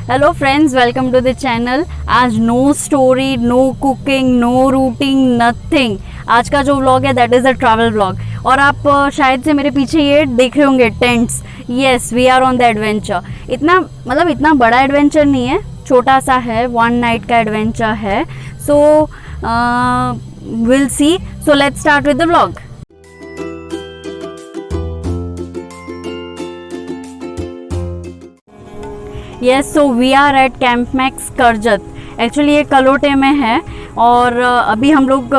Hello friends, welcome to the channel. आज no story, no cooking, no routing, nothing. आज का जो vlog है that is a travel vlog. और आप शायद से मेरे पीछे ये देख रहे होंगे tents. Yes, we are on the adventure. इतना बड़ा एडवेंचर नहीं है, छोटा सा है, 1 नाइट का एडवेंचर है। So will see. So let's start with the vlog. Yes, so we are at camp max Karjat. Actually ये कलोटे में है और अभी हम लोग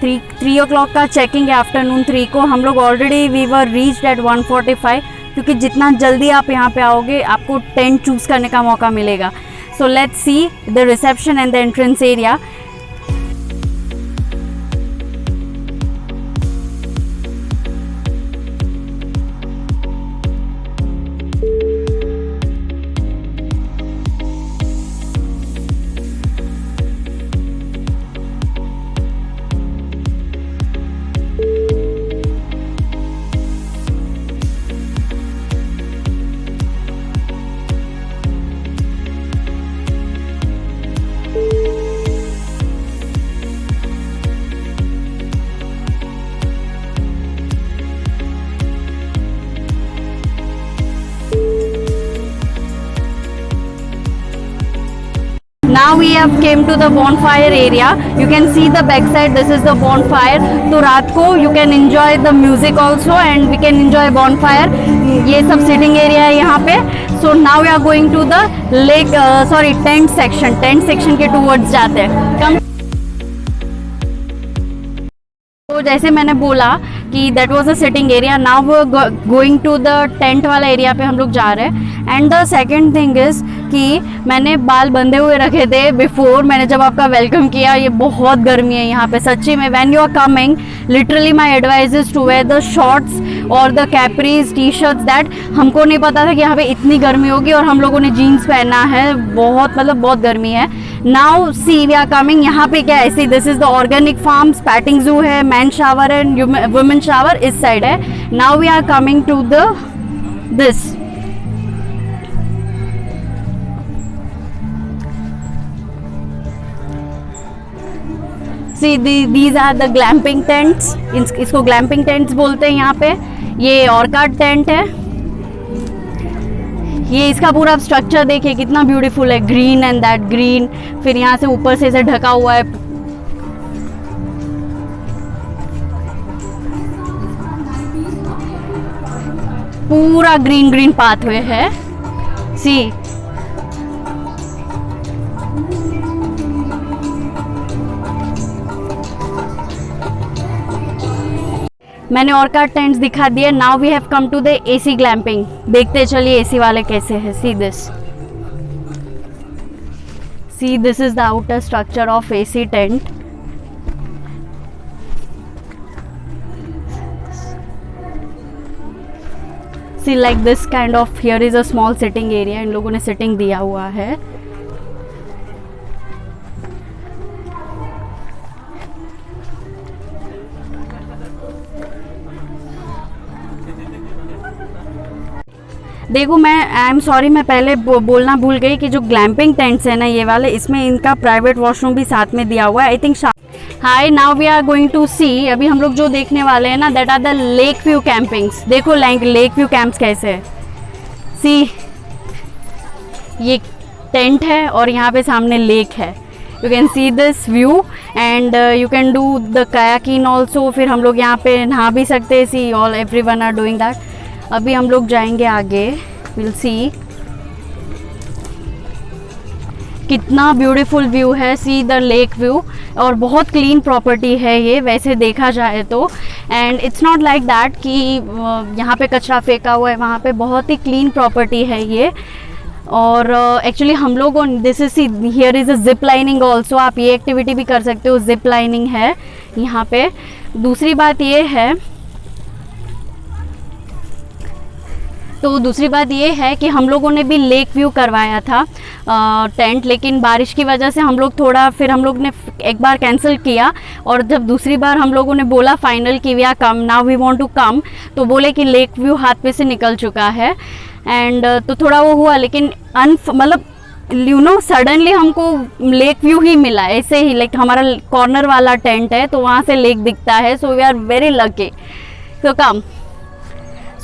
3 o'clock का चेकिंग है, आफ्टरनून 3 को। हम लोग already we were reached at 1:45, क्योंकि जितना जल्दी आप यहाँ पे आओगे आपको टेंट चूज़ करने का मौका मिलेगा। So let's see the reception and the entrance area. Now we have came to the bonfire area. You can see the back side. This is the bonfire. तो रात को you can enjoy the music also and we can enjoy bonfire. ये सब sitting area है यहाँ पे. So now we are going to the lake, tent section. Tent section के towards जाते हैं. Come. तो जैसे मैंने बोला कि that was a sitting area, now we are going to the tent वाला एरिया पे हम लोग जा रहे हैं। And the second thing is कि मैंने बाल बंधे हुए रखे थे बिफोर मैंने जब आपका वेलकम किया। ये बहुत गर्मी है यहाँ पे सच्ची में। When you are coming, literally my advice is to wear the shorts और the capris, T shirts. That हमको नहीं पता था कि यहाँ पे इतनी गर्मी होगी और हम लोगों ने जीन्स पहना है। बहुत गर्मी है। Now see we are coming. यहाँ पे क्या है, see this is the organic farms, petting zoo है, men shower and women shower इस साइड है। Now we are coming to the this. See these are the glamping tents. इसको glamping tents बोलते हैं यहाँ पे। ये ऑर्काड टेंट है। ये इसका पूरा स्ट्रक्चर देखिए कितना ब्यूटीफुल है, ग्रीन एंड दैट ग्रीन। फिर यहाँ से ऊपर से इसे ढका हुआ है। पूरा ग्रीन पाथवे है। सी मैंने ऑर्काड टेंट्स दिखा दिए। Now we have come to the AC glamping. देखते चलिए एसी वाले कैसे है। See this is the outer structure of AC tent. See like this kind of, here is a small sitting area. इन लोगों ने सिटिंग दिया हुआ है। देखो, आई एम सॉरी, मैं पहले बोलना भूल गई कि जो ग्लैम्पिंग टेंट्स है ना ये वाले, इसमें इनका प्राइवेट वॉशरूम भी साथ में दिया हुआ है, I think. Hi, now we are going to see. अभी हम लोग जो देखने वाले हैं ना, that are the lake view campings. देखो लेक व्यू कैंप्स कैसे है। सी ये टेंट है और यहाँ पे सामने लेक है। You can see this view and you can do the kayaking also. फिर हम लोग यहाँ पे नहा भी सकते हैं। See all everyone are doing that. अभी हम लोग जाएंगे आगे, विल सी। कितना ब्यूटीफुल व्यू है। See the lake view. और बहुत क्लीन प्रॉपर्टी है ये वैसे देखा जाए तो। And it's not like that कि यहाँ पे कचरा फेंका हुआ है, वहाँ पे बहुत ही क्लीन प्रॉपर्टी है ये। और एक्चुअली हम लोगों, this is, here is a zip lining also. आप ये एक्टिविटी भी कर सकते हो, जिप लाइनिंग है यहाँ पे। दूसरी बात ये है कि हम लोगों ने भी लेक व्यू करवाया था टेंट, लेकिन बारिश की वजह से हम लोग ने एक बार कैंसिल किया। और जब दूसरी बार हम लोगों ने बोला फाइनल कि we are come, now we want to come, तो बोले कि लेक व्यू हाथ पे से निकल चुका है। एंड तो थोड़ा वो हुआ, लेकिन यू नो सडनली हमको लेक व्यू ही मिला ऐसे ही, लाइक हमारा कॉर्नर वाला टेंट है तो वहाँ से लेक दिखता है, so we are very lucky. तो कम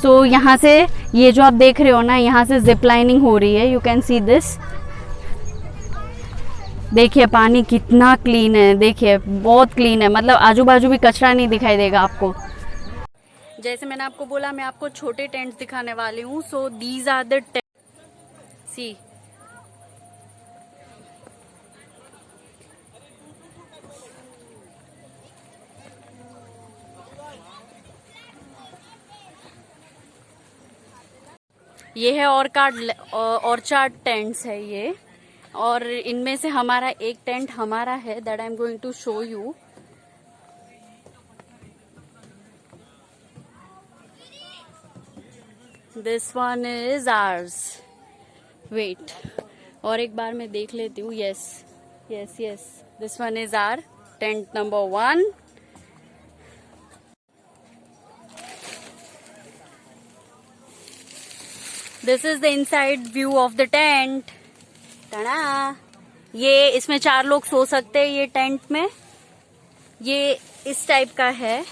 सो यहाँ से ये जो आप देख रहे हो ना, यहाँ से जिप लाइनिंग हो रही है, यू कैन सी दिस। देखिए पानी कितना क्लीन है, देखिए बहुत क्लीन है, मतलब आजू बाजू भी कचरा नहीं दिखाई देगा आपको। जैसे मैंने आपको बोला मैं आपको छोटे टेंट्स दिखाने वाली हूँ। So these are the tent, see ये है ऑर्चार्ड टेंट्स है ये, और इनमें से हमारा एक टेंट हमारा है, that I am going to show you. This one is ours. Wait, और एक बार मैं देख लेती हूँ। Yes yes yes, this one is our tent number 1। This is the inside view of the tent. टना, ये इसमें 4 लोग सो सकते हैं ये टेंट में। ये इस टाइप का है।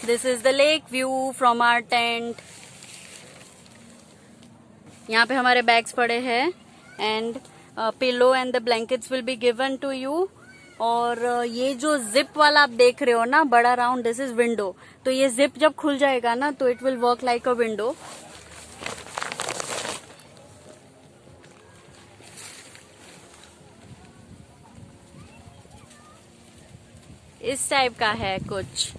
This is the lake view from our tent. यहाँ पे हमारे बैग्स पड़े हैं and pillow and the blankets will be given to you. और ये जो जिप वाला आप देख रहे हो ना, बड़ा राउंड, दिस इज विंडो। तो ये जिप जब खुल जाएगा ना तो it will work like a window. इस टाइप का है कुछ।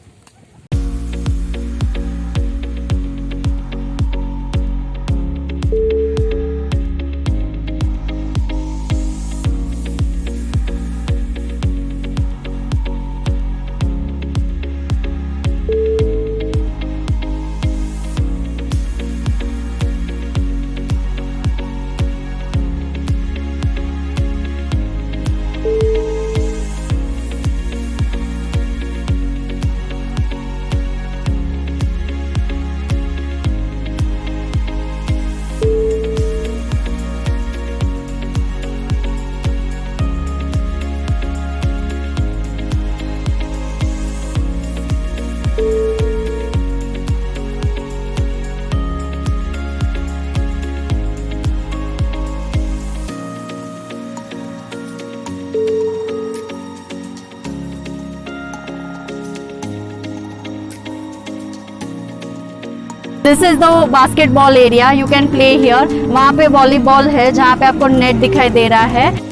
This is the basketball area, you can play here. वहाँ पे वॉलीबॉल है जहाँ पे आपको नेट दिखाई दे रहा है।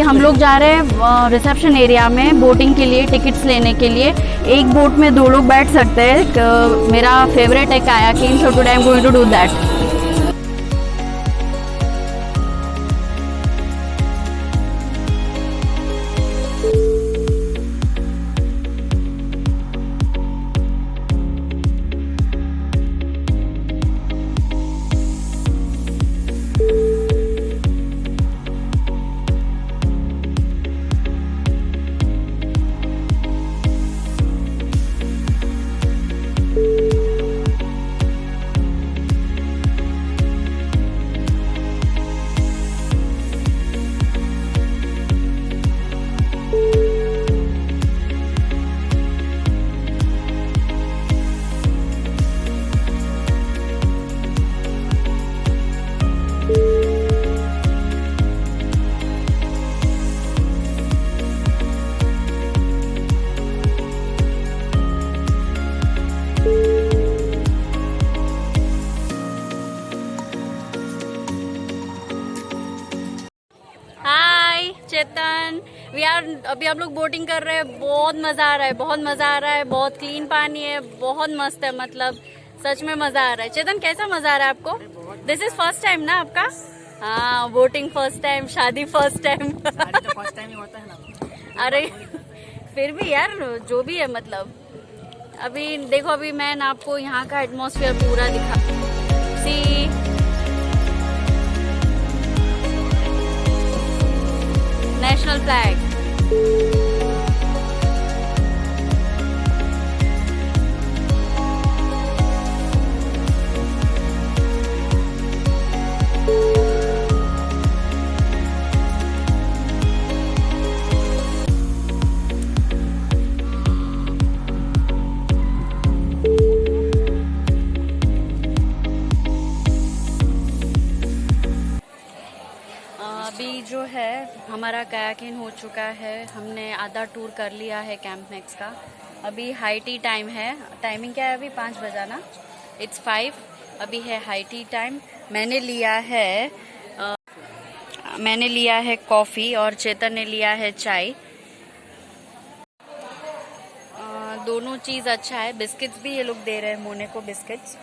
हम लोग जा रहे हैं रिसेप्शन एरिया में बोटिंग के लिए, टिकट्स लेने के लिए। एक बोट में 2 लोग बैठ सकते हैं। मेरा फेवरेट है kayaking, so today I am going to do that. Chetan, अभी हम लोग बोटिंग कर रहे हैं। बहुत मजा आ रहा है, बहुत मजा आ रहा है। बहुत क्लीन पानी है, बहुत मस्त है, मतलब सच में मजा आ रहा है। चेतन कैसा मजा आ रहा है आपको? दिस इज फर्स्ट टाइम ना आपका? हाँ, बोटिंग फर्स्ट टाइम, शादी फर्स्ट टाइम। फर्स्ट टाइम ही होता है ना। अरे फिर भी यार जो भी है मतलब, अभी देखो, अभी मैं ना आपको यहाँ का एटमॉस्फेयर पूरा दिखा। सी नेशनल फ्लैग। अभी जो है हमारा कायाकिंग हो चुका है, हमने आधा टूर कर लिया है कैंप मैक्स का। अभी हाई टी टाइम है, टाइमिंग क्या है अभी 5 बजा ना, इट्स 5, अभी है हाई टी टाइम। मैंने लिया है कॉफ़ी और चेतन ने लिया है चाय। दोनों चीज़ अच्छा है। बिस्किट्स भी ये लोग दे रहे हैं, मोने को बिस्किट्स।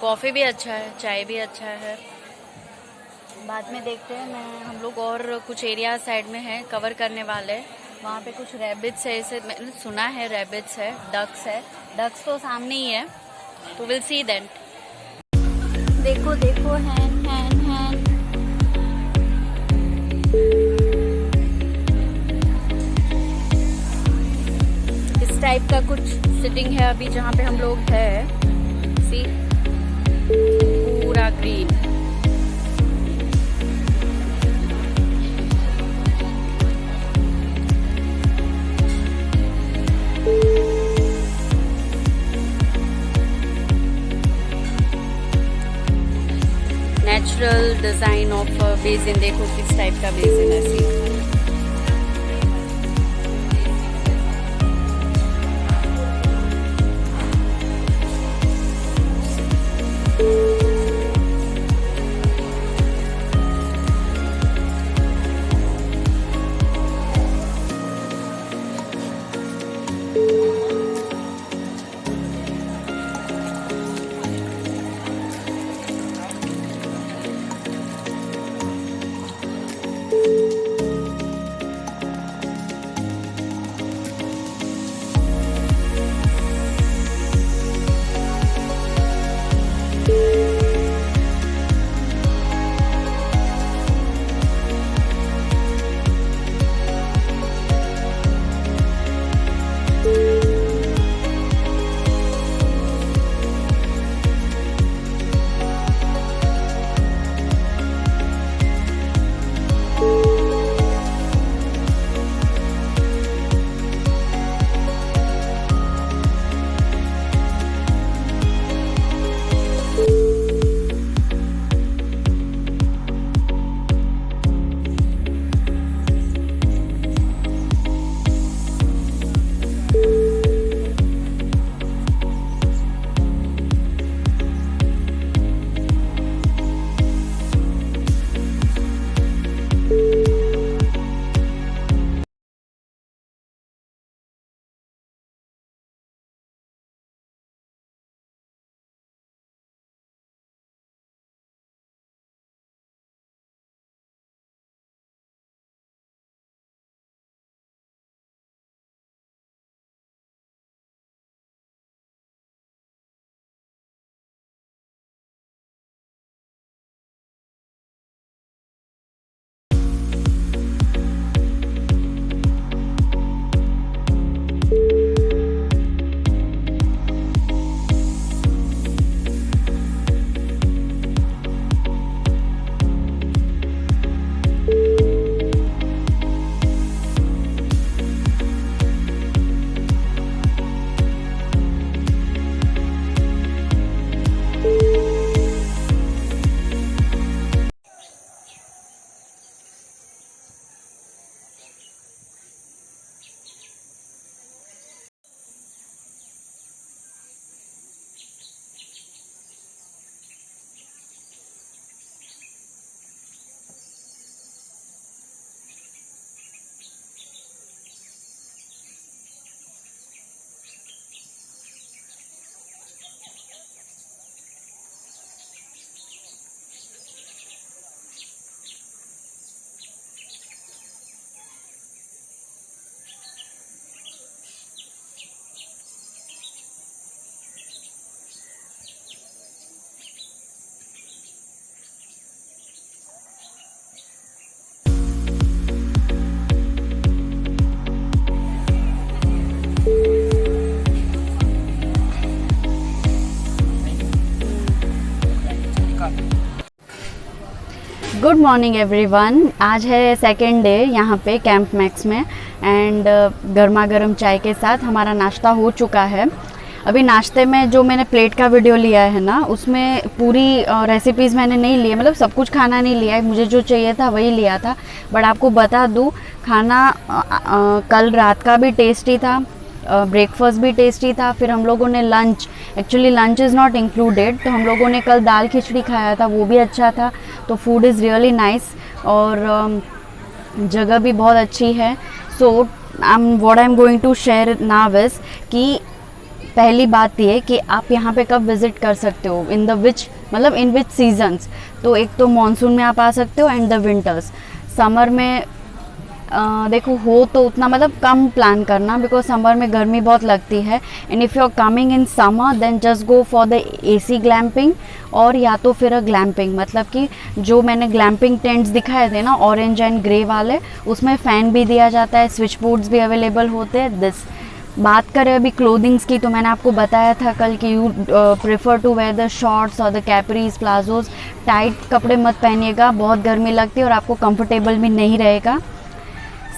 कॉफ़ी भी अच्छा है, चाय भी अच्छा है। बाद में देखते हैं। हम लोग और कुछ एरिया साइड में है कवर करने वाले। वहाँ पे कुछ रैबिट्स है, ऐसे मैंने सुना है, रैबिट्स है, डक्स है। डक्स तो सामने ही है, तो विल सी देन। देखो देखो, हैन हैन हैन। इस टाइप का कुछ सिटिंग है अभी जहाँ पे हम लोग है। सी पूरा green. Natural design of basin, देखो किस टाइप का बेसिन है। सी गुड मॉर्निंग एवरीवन। आज है सेकेंड डे यहाँ पे कैंप मैक्स में एंड गर्मा गर्म चाय के साथ हमारा नाश्ता हो चुका है। अभी नाश्ते में जो मैंने प्लेट का वीडियो लिया है ना, उसमें पूरी रेसिपीज़ मैंने नहीं ली है, मतलब सब कुछ खाना नहीं लिया है, मुझे जो चाहिए था वही लिया था। बट आपको बता दूँ, खाना कल रात का भी टेस्टी था, ब्रेकफास्ट भी टेस्टी था। फिर हम लोगों ने lunch, actually lunch is not included, तो हम लोगों ने कल दाल खिचड़ी खाया था, वो भी अच्छा था। तो फूड इज़ रियली नाइस और जगह भी बहुत अच्छी है। So what I am going to share now is कि पहली बात ये कि आप यहाँ पे कब विज़िट कर सकते हो, इन द विच, मतलब इन विच सीजन्स। तो एक तो मानसून में आप आ सकते हो एंड द विंटर्स। समर में देखो हो तो उतना मतलब कम प्लान करना, बिकॉज समर में गर्मी बहुत लगती है। And if you are coming in summer then just go for the AC glamping, और या तो फिर ग्लैम्पिंग, मतलब कि जो मैंने ग्लैम्पिंग टेंट्स दिखाए थे ना, ऑरेंज एंड ग्रे वाले, उसमें फ़ैन भी दिया जाता है, स्विच बोर्ड्स भी अवेलेबल होते हैं। दिस बात करें अभी क्लोथिंग्स की, तो मैंने आपको बताया था कल कि you prefer to wear the shorts और द कैपरीज, प्लाजोज। टाइट कपड़े मत पहनिएगा, बहुत गर्मी लगती है और आपको कंफर्टेबल भी नहीं रहेगा।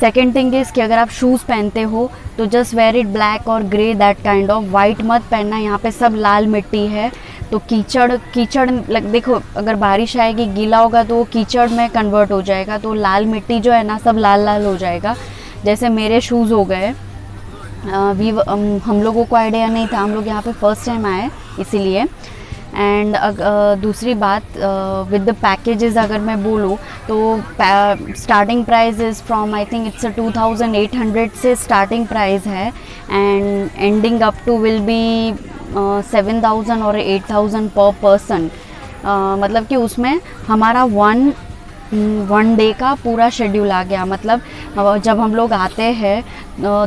सेकेंड थिंग इज़ कि अगर आप शूज़ पहनते हो तो जस्ट वेयर इट ब्लैक और grey, that kind of. White मत पहनना, यहाँ पे सब लाल मिट्टी है, तो कीचड़ लग, देखो अगर बारिश आएगी गीला होगा तो वो कीचड़ में कन्वर्ट हो जाएगा, तो लाल मिट्टी जो है ना सब लाल लाल हो जाएगा। जैसे मेरे शूज़ हो गए, हम लोगों को आइडिया नहीं था, हम लोग यहाँ पे फर्स्ट टाइम आए इसीलिए। एंड दूसरी बात, विद द पैकेजेस अगर मैं बोलूँ तो starting price is from, I think it's 2800 से स्टार्टिंग प्राइस है, and ending up to will be 7000 और 8000 पर पर्सन। मतलब कि उसमें हमारा वन डे का पूरा शेड्यूल आ गया। मतलब जब हम लोग आते हैं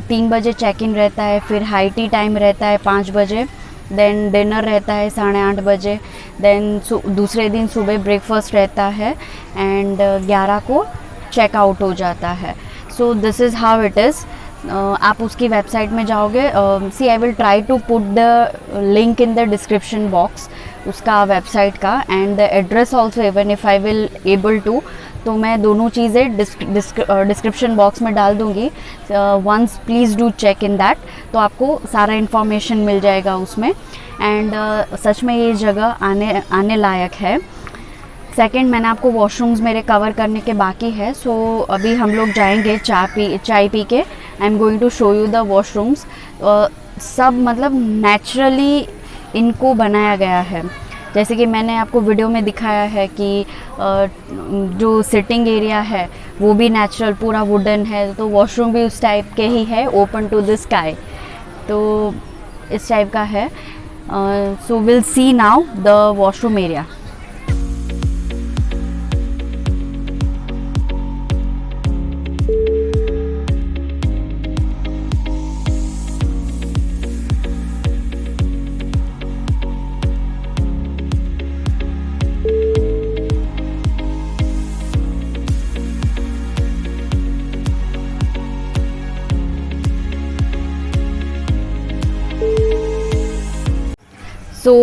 3 बजे चेक इन रहता है, फिर हाई टी टाइम रहता है 5 बजे, देन डिनर रहता है 8:30 बजे, देन दूसरे दिन सुबह ब्रेकफास्ट रहता है एंड 11 को चेकआउट हो जाता है। So this is how it is. आप उसकी वेबसाइट में जाओगे, see I will try to put the link in the description box, उसका वेबसाइट का, and the address also, even if I will able to, तो मैं दोनों चीज़ें डिस्क्रिप्शन बॉक्स में डाल दूँगी। Once please do check in that, तो आपको सारा इन्फॉर्मेशन मिल जाएगा उसमें। एंड सच में ये जगह आने लायक है। सेकंड, मैंने आपको वॉशरूम्स मेरे कवर करने के बाकी है, सो अभी हम लोग जाएंगे चाय पी के। I am going to show you the washrooms. सब मतलब नेचुरली इनको बनाया गया है, जैसे कि मैंने आपको वीडियो में दिखाया है कि जो सिटिंग एरिया है वो भी नेचुरल पूरा वुडन है, तो वॉशरूम भी उस टाइप के ही है, ओपन टू द स्काई, तो इस टाइप का है। So will see now the washroom area. So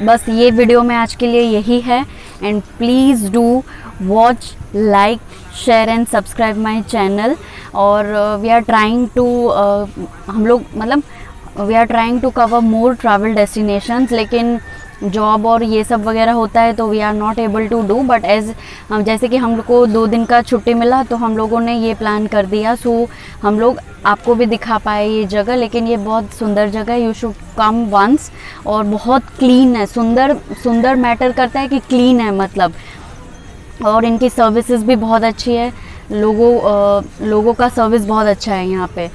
बस ये वीडियो में आज के लिए यही है, and please do watch, like, share and subscribe my channel. और वी आर ट्राइंग टू, हम लोग मतलब we are trying to cover more travel destinations, लेकिन जॉब और ये सब वगैरह होता है तो we are not able to do. But जैसे कि हम लोग को 2 दिन का छुट्टी मिला तो हम लोगों ने ये प्लान कर दिया, सो हम लोग आपको भी दिखा पाए ये जगह। लेकिन ये बहुत सुंदर जगह है, यू शुड कम वंस। और बहुत क्लीन है, सुंदर मैटर करता है कि क्लीन है मतलब, और इनकी सर्विसेज भी बहुत अच्छी है, लोगों का सर्विस बहुत अच्छा है यहाँ पे।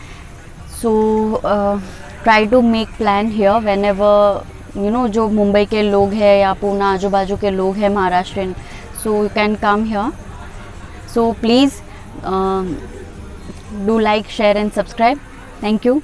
So try to make plan here whenever you know, जो मुंबई के लोग हैं या पूना आजू बाजू के लोग हैं Maharashtrian, so you can come here. So please do like, share and subscribe. Thank you.